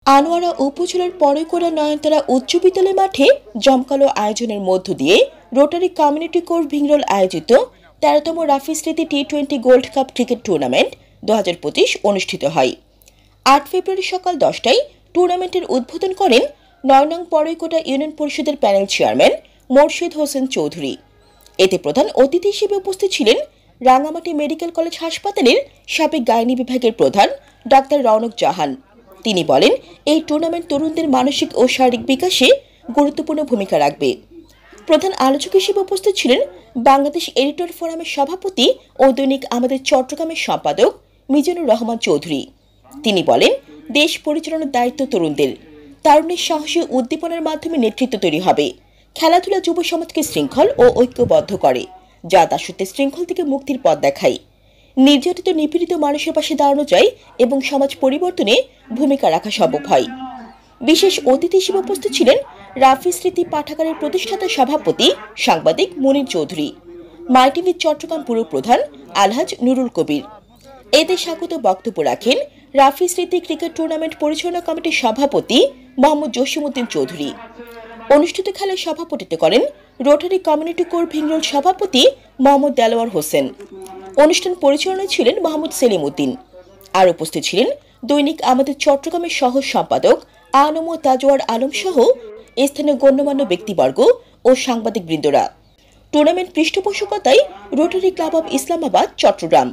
আনোয়ারা উপজেলার পরেকোড়া নয়নতারা উচ্চ বিদ্যালয় মাঠে জমকালো আয়োজনের মধ্য দিয়ে রোটারি কমিউনিটি কোর ভিংরোল আয়োজিত ১৩তম রাফি স্মৃতি টি-20 গোল্ড কাপ ক্রিকেট টুর্নামেন্ট ২০২৫ অনুষ্ঠিত হয়। ৮ ফেব্রুয়ারি সকাল ১০টায় টুর্নামেন্টের উদ্বোধন করেন ৯ নং পরেকোটা ইউনিয়ন পরিষদের প্যানেল চেয়ারম্যান মোর্শেদ হোসেন চৌধুরী। এতে প্রধান অতিথি হিসেবে উপস্থিত ছিলেন রাঙ্গামাটি মেডিকেল কলেজ হাসপাতালের সাবেক গাইনি বিভাগের প্রধান ডাক্তার রওনক জাহান। তিনি বলেন, এই টুর্নামেন্ট তরুণদের মানসিক ও শারীরিক বিকাশে গুরুত্বপূর্ণ ভূমিকা রাখবে। প্রধান আলোচক হিসেবে উপস্থিত ছিলেন বাংলাদেশ এডিটর ফোরামের সভাপতি ও দৈনিক আমাদের চট্টগ্রামের সম্পাদক মিজানুর রহমান চৌধুরী। তিনি বলেন, দেশ পরিচালনার দায়িত্ব তরুণদের। তারুণের সাহসী উদ্দীপনার মাধ্যমে নেতৃত্ব তৈরি হবে। খেলাধুলা যুব সমাজকে শৃঙ্খল ও ঐক্যবদ্ধ করে, যা দাসত্বের শৃঙ্খল থেকে মুক্তির পথ দেখায়। নির্যাতিত নিপীড়িত মানুষের পাশে দাঁড়ানো যায় এবং সমাজ পরিবর্তনে ভূমিকা রাখা সম্ভব হয়। বিশেষ অতিথি হিসেবে উপস্থিত ছিলেন রাফি স্মৃতি পাঠাগারের প্রতিষ্ঠাতা সভাপতি সাংবাদিক মনির চৌধুরী, মাই টিভি চট্টগ্রাম পুর প্রধান আলহাজ নুরুল কবির। এতে স্বাগত বক্তব্য রাখেন রাফি স্মৃতি ক্রিকেট টুর্নামেন্ট পরিচালনা কমিটির সভাপতি মোহাম্মদ জসিমউদ্দিন চৌধুরী। অনুষ্ঠিত খেলায় সভাপতিত্ব করেন রোটারি কমিউনিটি কোর ভিংরোল সভাপতি মোহাম্মদ দেলোয়ার হোসেন। অনুষ্ঠান পরিচালনায় ছিলেন মোহাম্মদ সেলিম উদ্দিন। আর উপস্থিত ছিলেন দৈনিক আমাদের চট্টগ্রামের সহ সম্পাদক আনম তাজওয়ার আলম সহ স্থানীয় গণ্যমান্য ব্যক্তিবর্গ ও সাংবাদিক বৃন্দরা। টুর্নামেন্ট পৃষ্ঠপোষকতায় Rotary club of Islamabad Chittagong.